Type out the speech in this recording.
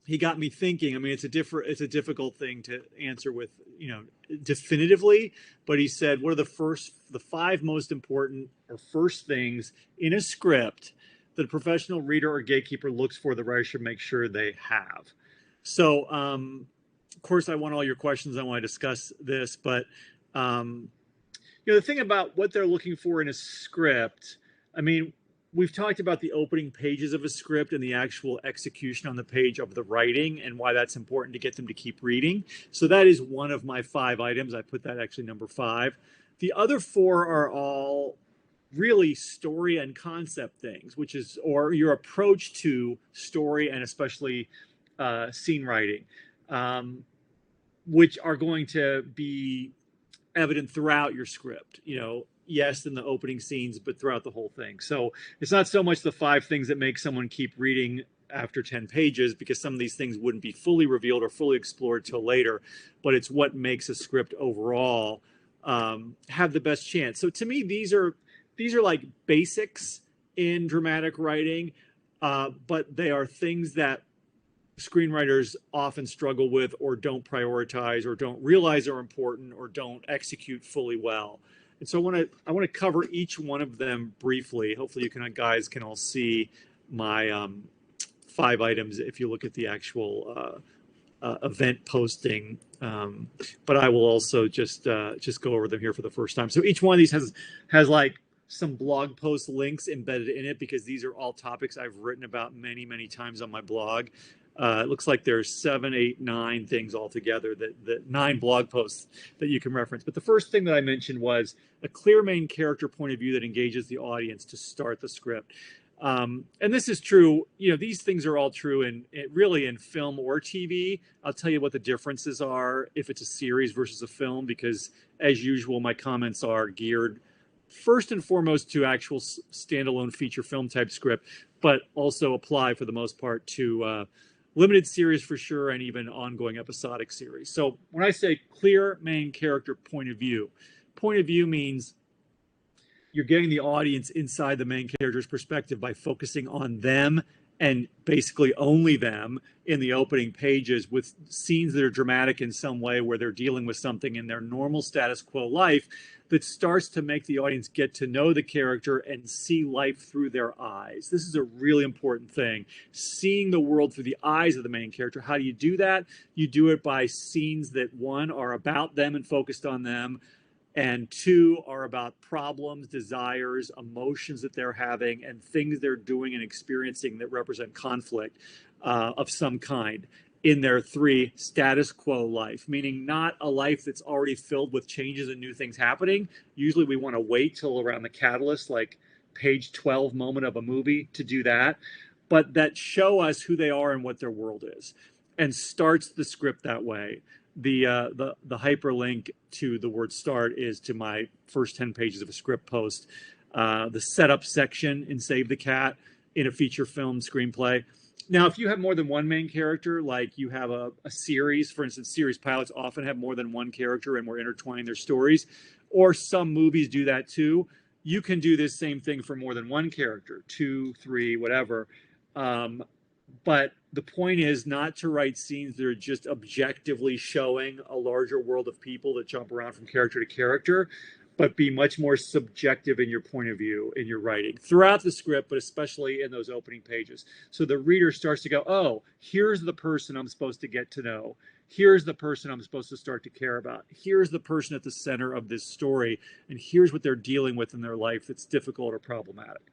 he got me thinking. I mean, it's a difficult thing to answer with, definitively, but he said, what are the five most important or first things in a script that a professional reader or gatekeeper looks for the writer should make sure they have? So, of course, I want all your questions. I want to discuss this, but, um, the thing about what they're looking for in a script, I mean, we've talked about the opening pages of a script and the actual execution on the page of the writing and why that's important to get them to keep reading. So that is one of my five items. I put that actually number five. The other four are all really story and concept things, which is, or your approach to story and especially scene writing, um, which are going to be evident throughout your script, yes, in the opening scenes, but throughout the whole thing. So it's not so much the five things that make someone keep reading after 10 pages, because some of these things wouldn't be fully revealed or fully explored till later, but it's what makes a script overall have the best chance. So to me, these are like basics in dramatic writing, but they are things that screenwriters often struggle with or don't prioritize or don't realize are important or don't execute fully well. And so I want to cover each one of them briefly. Hopefully you guys can all see my five items if you look at the actual event posting. But I will also just go over them here for the first time. So each one of these has like some blog post links embedded in it, because these are all topics I've written about many, many times on my blog. It looks like there's 7, 8, 9 things altogether, that 9 blog posts that you can reference. But the first thing that I mentioned was a clear main character point of view that engages the audience to start the script. And this is true, these things are all true really in film or TV. I'll tell you what the differences are if it's a series versus a film, because as usual, my comments are geared first and foremost to actual standalone feature film type script, but also apply for the most part to limited series for sure, and even ongoing episodic series. So when I say clear main character point of view means you're getting the audience inside the main character's perspective by focusing on them and basically only them in the opening pages, with scenes that are dramatic in some way where they're dealing with something in their normal status quo life that starts to make the audience get to know the character and see life through their eyes. This is a really important thing. Seeing the world through the eyes of the main character. How do you do that? You do it by scenes that, one, are about them and focused on them, and two, are about problems, desires, emotions that they're having, and things they're doing and experiencing that represent conflict of some kind in their three, status quo life, meaning not a life that's already filled with changes and new things happening. Usually we want to wait till around the catalyst, like page 12 moment of a movie, to do that, but that show us who they are and what their world is, and starts the script that way. The hyperlink to the word start is to my first 10 pages of a script post. The setup section in Save the Cat in a feature film screenplay. Now, if you have more than one main character, like you have a series, for instance, series pilots often have more than one character and we're intertwining their stories, or some movies do that too. You can do this same thing for more than one character, 2, 3, whatever. But the point is not to write scenes that are just objectively showing a larger world of people that jump around from character to character, but be much more subjective in your point of view in your writing throughout the script, but especially in those opening pages. So the reader starts to go, oh, here's the person I'm supposed to get to know. Here's the person I'm supposed to start to care about. Here's the person at the center of this story, and here's what they're dealing with in their life that's difficult or problematic.